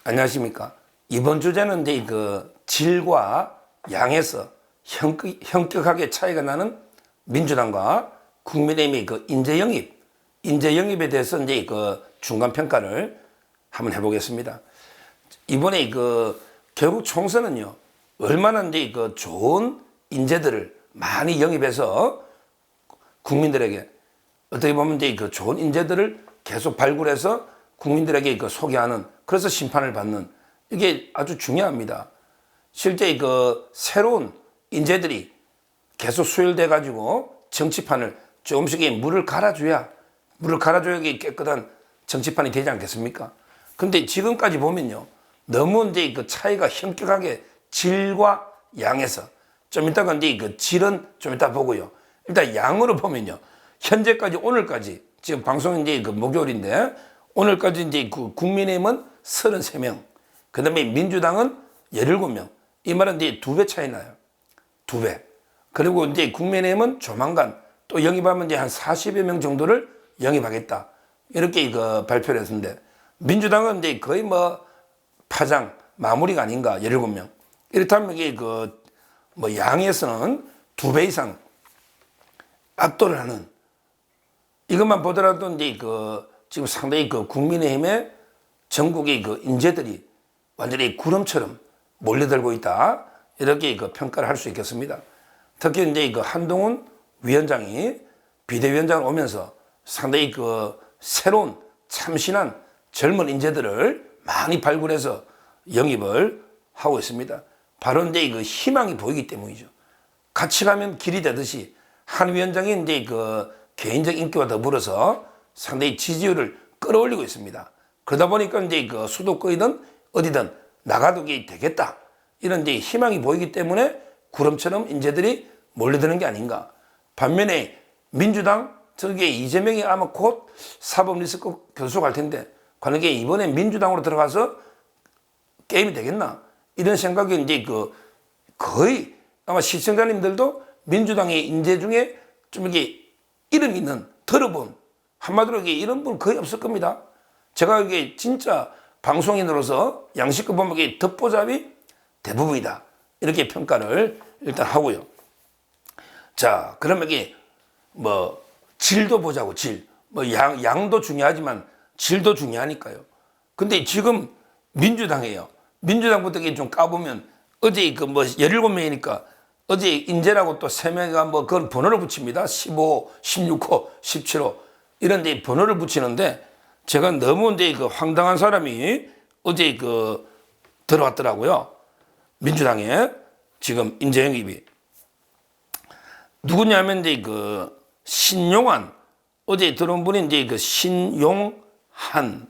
안녕하십니까. 이번 주제는 이제 그 질과 양에서 현격하게 차이가 나는 민주당과 국민의힘의 그 인재 영입에 대해서 이제 그 중간 평가를 한번 해보겠습니다. 이번에 그 결국 총선은요, 얼마나 이제 그 좋은 인재들을 많이 영입해서 국민들에게 어떻게 보면 이제 그 좋은 인재들을 계속 발굴해서 국민들에게 그 소개하는, 그래서 심판을 받는, 이게 아주 중요합니다. 실제 그 새로운 인재들이 계속 수혈돼 가지고 정치판을 조금씩 물을 갈아줘야 깨끗한 정치판이 되지 않겠습니까? 근데 지금까지 보면요, 너무 이제 그 차이가 현격하게 질과 양에서, 좀 이따가 이제 그 질은 좀 이따 보고요. 일단 양으로 보면요, 현재까지 오늘까지, 지금 방송은 이제 그 목요일인데, 오늘까지 이제 그 국민의힘은 33명, 그 다음에 민주당은 17명. 이 말은 이제 2배 차이 나요. 2배. 그리고 이제 국민의힘은 조만간 또 영입하면 이제 한 40여 명 정도를 영입하겠다, 이렇게 그 발표를 했는데, 민주당은 이제 거의 뭐 파장, 마무리가 아닌가, 17명. 이렇다면 이게 그 뭐 양에서는 2배 이상 압도를 하는, 이것만 보더라도 이제 그 지금 상당히 그 국민의힘의 전국의 그 인재들이 완전히 구름처럼 몰려들고 있다, 이렇게 그 평가를 할 수 있겠습니다. 특히 이제 그 한동훈 위원장이 비대위원장을 오면서 상당히 그 새로운 참신한 젊은 인재들을 많이 발굴해서 영입을 하고 있습니다. 바로 이제 그 희망이 보이기 때문이죠. 같이 가면 길이 되듯이 한 위원장이 이제 그 개인적 인기와 더불어서 상당히 지지율을 끌어올리고 있습니다. 그러다 보니까 이제 그 수도권이든 어디든 나가도 되겠다, 이런 이제 희망이 보이기 때문에 구름처럼 인재들이 몰려드는 게 아닌가. 반면에 민주당, 저게 이재명이 아마 곧 사법리스크 교수 갈 텐데, 과연 게 이번에 민주당으로 들어가서 게임이 되겠나, 이런 생각이 이제 그 거의 아마 시청자님들도 민주당의 인재 중에 좀 이게 이름 있는, 들어본, 한마디로 이런 분 거의 없을 겁니다. 제가 이게 진짜 방송인으로서 양식껏 보면 이게 듣보잡이 대부분이다, 이렇게 평가를 일단 하고요. 자, 그러면 이게 뭐 질도 보자고. 질, 뭐 양도 중요하지만 질도 중요하니까요. 근데 지금 민주당이에요. 민주당부터 좀 까보면, 어제 그 뭐 17명이니까 어제 인재라고 또 3명이 뭐 그건 번호를 붙입니다. 15, 16호, 17호 이런 데 번호를 붙이는데, 제가 너무 이제 그 황당한 사람이 어제 그 들어왔더라고요. 민주당에 지금 인재 영입이 누구냐면 이제 그 신용환, 어제 들어온 분이 이제 그 신용한,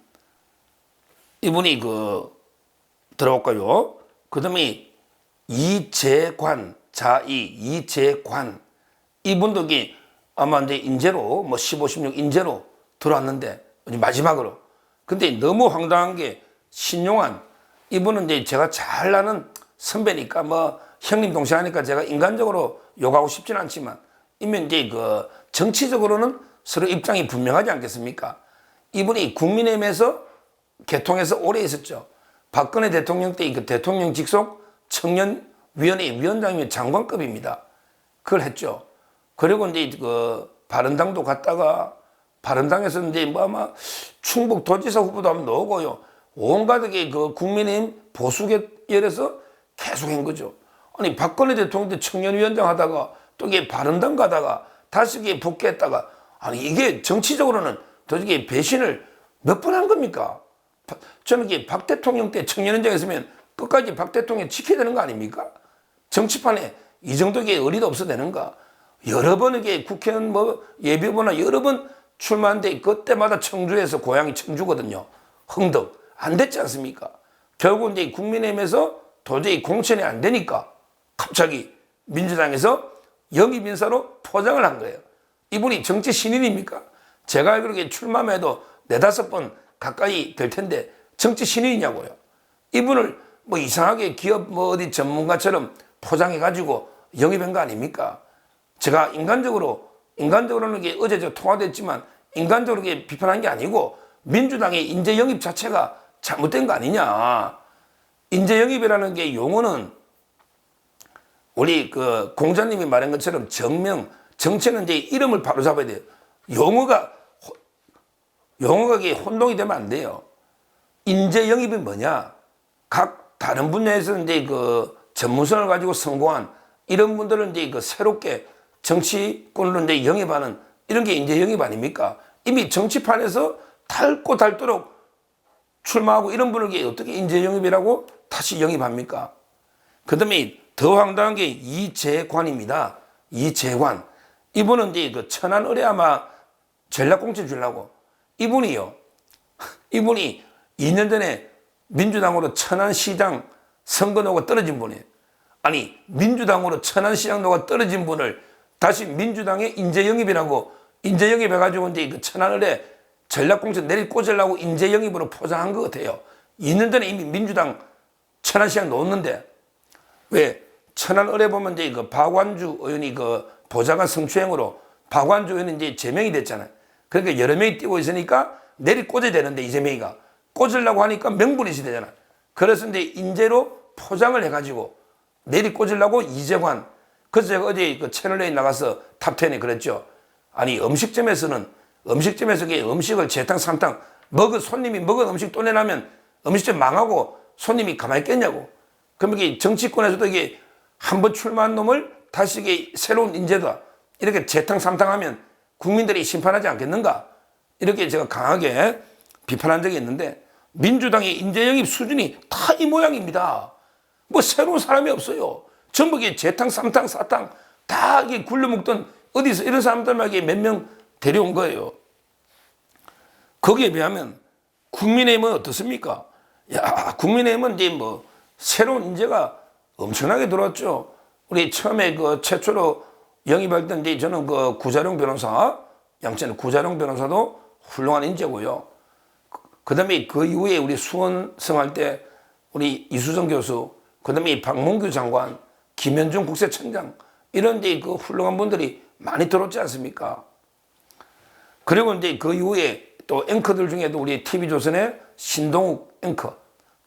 이분이 그 들어올까요? 그 다음에 이재관, 이재관, 이분도 아마 이제 인재로 뭐 15, 16 인재로 들어왔는데, 마지막으로. 근데 너무 황당한 게 신용환, 이분은 이제 제가 잘 아는 선배니까 뭐 형님 동생 하니까 제가 인간적으로 욕하고 싶지는 않지만, 이면 이제 그 정치적으로는 서로 입장이 분명하지 않겠습니까? 이분이 국민의힘에서 개통해서 오래 있었죠. 박근혜 대통령 때 그 대통령 직속 청년위원회 위원장이면 장관급입니다. 그걸 했죠. 그리고 이제 그 바른당도 갔다가, 바른당에서 이제 뭐 아마 충북 도지사 후보도 한번 나오고요. 온갖 그 국민의힘 보수계열에서 계속 한 거죠. 아니, 박근혜 대통령 때 청년위원장 하다가 또 이게 바른당 가다가 다시 이게 복귀했다가, 아니, 이게 정치적으로는 도저히 배신을 몇 번 한 겁니까? 저는 이게 박 대통령 때 청년위원장 했으면 끝까지 박 대통령 지켜야 되는 거 아닙니까? 정치판에 이 정도의 의리도 없어도 되는가? 여러 번 이게 국회의원 뭐 예비후보나 여러 번 출마한데, 그때마다 청주에서, 고향이 청주거든요. 흥덕. 안 됐지 않습니까? 결국 이제 국민의힘에서 도저히 공천이 안 되니까 갑자기 민주당에서 영입 인사로 포장을 한 거예요. 이분이 정치 신인입니까? 제가 알기로 출마만 해도 4-5번 가까이 될 텐데 정치 신인이냐고요. 이분을 뭐 이상하게 기업 뭐 어디 전문가처럼 포장해가지고 영입한 거 아닙니까? 제가 인간적으로는 이게 어제 통화됐지만, 인간적으로 비판한 게 아니고, 민주당의 인재 영입 자체가 잘못된 거 아니냐. 인재 영입이라는 게 용어는 우리 그 공자님이 말한 것처럼 정체는 이제 이름을 바로 잡아야 돼요. 용어가 이게 혼동이 되면 안 돼요. 인재 영입이 뭐냐? 각 다른 분야에서 이제 그 전문성을 가지고 성공한 이런 분들은 이제 그 새롭게 정치권으로 이제 영입하는 이런 게 인재 영입 아닙니까? 이미 정치판에서 닳고 닳도록 출마하고 이런 분에게 어떻게 인재 영입이라고 다시 영입합니까? 그 다음에 더 황당한 게 이재관입니다. 이재관. 이분은 이제 그 천안을에 아마 전략공천 주려고. 이분이 2년 전에 민주당으로 천안시장 선거노가 떨어진 분이에요. 아니, 민주당으로 천안시장 노가 떨어진 분을 다시 민주당의 인재영입이라고 인재영입해가지고 이제 그 천안을에 전략공천 내리 꽂으려고 인재영입으로 포장한 것 같아요. 2년 전에 이미 민주당 천안시장 놓았는데 왜 천안을에 보면 이제 그 박완주 의원이 그 보좌관 성추행으로 박완주 의원이 이제 제명이 됐잖아요. 그러니까 여러 명이 뛰고 있으니까 내리 꽂아야 되는데 이재명이가 꽂으려고 하니까 명분이 있어야 되잖아요. 그래서 이제 인재로 포장을 해가지고 내리 꽂으려고 이재관. 그래서 제가 어제 그 채널에 나가서 탑10에 그랬죠. 아니 음식점에서 음식을 재탕 삼탕 손님이 먹은 음식 또 내놔면 음식점 망하고 손님이 가만히 있겠냐고. 그럼 이게 정치권에서도 이게 한번 출마한 놈을 다시 이게 새로운 인재다 이렇게 재탕 삼탕하면 국민들이 심판하지 않겠는가? 이렇게 제가 강하게 비판한 적이 있는데 민주당의 인재 영입 수준이 다 이 모양입니다. 뭐 새로운 사람이 없어요. 전부 이게 재탕, 삼탕, 사탕 다 이게 굴려먹던 어디서 이런 사람들만 몇 명 데려온 거예요. 거기에 비하면 국민의힘은 어떻습니까? 야, 국민의힘은 이제 뭐 새로운 인재가 엄청나게 들어왔죠. 우리 처음에 그 최초로 영입할 때 이제 저는 그 구자룡 변호사, 양천의 구자룡 변호사도 훌륭한 인재고요. 그 다음에 그 이후에 우리 수원성 할 때 우리 이수정 교수, 그 다음에 박문규 장관, 김현중 국세청장, 이런 이제 그 훌륭한 분들이 많이 들어왔지 않습니까? 그리고 이제 그 이후에 또 앵커들 중에도 우리 TV조선의 신동욱 앵커,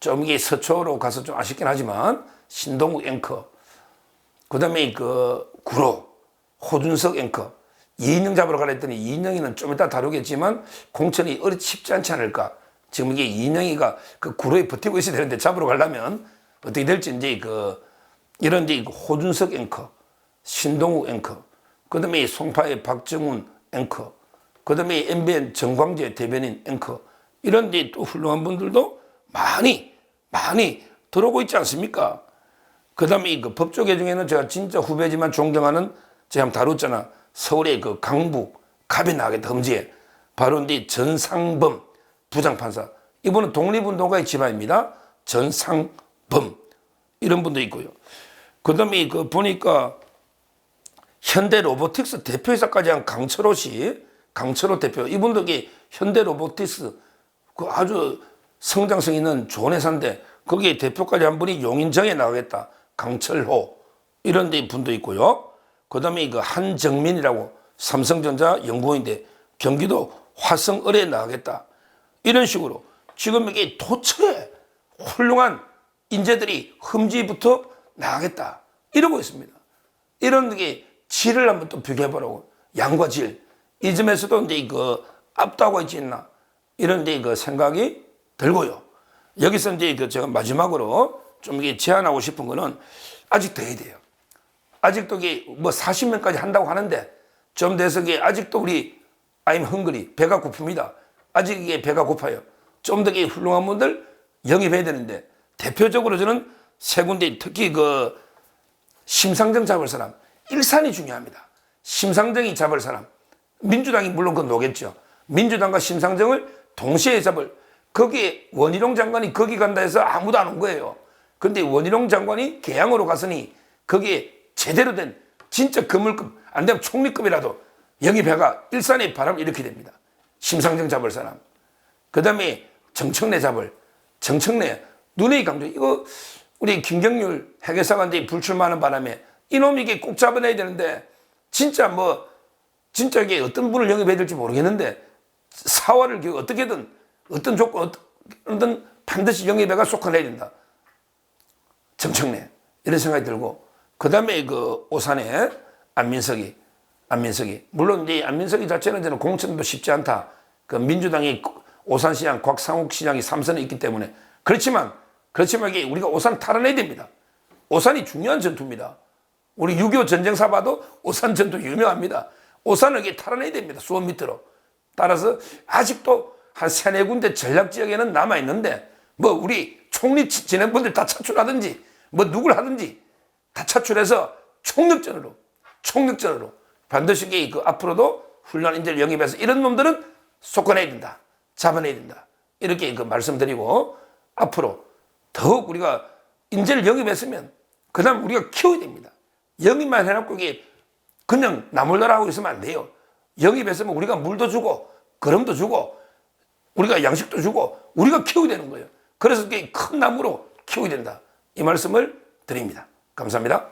좀 이게 서초로 가서 좀 아쉽긴 하지만 신동욱 앵커, 그 다음에 그 구로, 호준석 앵커, 이인영 잡으러 가라 했더니 이인영이는 좀 이따 다루겠지만 공천이 쉽지 않지 않을까. 지금 이게 이인영이가 그 구로에 버티고 있어야 되는데 잡으러 가려면 어떻게 될지 이제 이런 이제 호준석 앵커, 신동욱 앵커, 그 다음에 송파의 박정훈 앵커, 그 다음에 MBN 정광재 대변인 앵커, 이런 이제 또 훌륭한 분들도 많이 들어오고 있지 않습니까? 그 다음에 그 법조 개정에는 제가 진짜 후배지만 존경하는 제가 한번 다뤘잖아. 서울의 그 강북 갑이 나겠다 험지에 바로 이제 전상범 부장판사. 이분은 독립운동가의 집안입니다. 전상범 이런 분도 있고요. 그 다음에 그 보니까 현대로보틱스 대표이사까지 한 강철호 씨, 강철호 대표. 이분도 현대로보틱스 그 아주 성장성 있는 좋은 회사인데 거기에 대표까지 한 분이 용인정에 나가겠다. 강철호 이런 데 분도 있고요. 그 다음에 그 한정민이라고 삼성전자 연구원인데 경기도 화성을에 나가겠다. 이런 식으로 지금 이게 도처에 훌륭한 인재들이 험지부터 나가겠다. 이러고 있습니다. 이런 게 질을 한번 또 비교해보라고. 양과 질. 이 점에서도 이제 그 앞다고 있지 않나. 이런 이제 그 생각이 들고요. 여기서 이제 그 제가 마지막으로 좀 이게 제안하고 싶은 거는 아직 더 해야 돼요. 아직도 이게 뭐 40명까지 한다고 하는데 좀 돼서 이게 아직도 우리 I'm hungry 배가 고픕니다. 아직 이게 배가 고파요. 좀 더 훌륭한 분들 영입해야 되는데 대표적으로 저는 세 군데 특히 그 심상정 잡을 사람 일산이 중요합니다. 심상정이 잡을 사람 민주당이 물론 그건 노겠죠. 민주당과 심상정을 동시에 잡을 거기에 원희룡 장관이 거기 간다 해서 아무도 안 온 거예요. 근데 원희룡 장관이 개항으로 갔으니 거기에 제대로 된 진짜 건물급 안 되면 총리급이라도 영입해가 일산에 바람을 일으키게 됩니다. 심상정 잡을 사람. 그 다음에 정청래 잡을. 정청래 눈의 강조. 이거 우리 김경률 회계사가 이제 불출마하는 바람에 이놈이 이게 꼭 잡아내야 되는데 진짜 이게 어떤 분을 영입해야 될지 모르겠는데 사활을 어떻게든 어떤 조건 어떤 반드시 영입회가 속아내야 된다. 정청래 이런 생각이 들고, 그 다음에 그 오산에 안민석이 물론 이 안민석이 자체는 저는 공천도 쉽지 않다. 그 민주당이 오산시장 곽상욱 시장이 3선에 있기 때문에 그렇지만 이게 우리가 오산 탈환해야 됩니다. 오산이 중요한 전투입니다. 우리 6.25 전쟁사 봐도 오산 전투 유명합니다. 오산을 이게 탈환해야 됩니다. 수원 밑으로. 따라서 아직도 한 3-4군데 전략지역에는 남아있는데, 뭐 우리 총리 지낸 분들 다 차출하든지 뭐 누굴 하든지 다 차출해서 총력전으로 반드시 그 앞으로도 훌륭한 인재를 영입해서 이런 놈들은 쏟아내야 된다. 잡아내야 된다. 이렇게 그 말씀드리고, 앞으로 더욱 우리가 인재를 영입했으면 그 다음 우리가 키워야 됩니다. 영입만 해놓고 이게 그냥 나몰라라 하고 있으면 안 돼요. 영입했으면 우리가 물도 주고 거름도 주고 우리가 양식도 주고 우리가 키워야 되는 거예요. 그래서 큰 나무로 키워야 된다. 이 말씀을 드립니다. 감사합니다.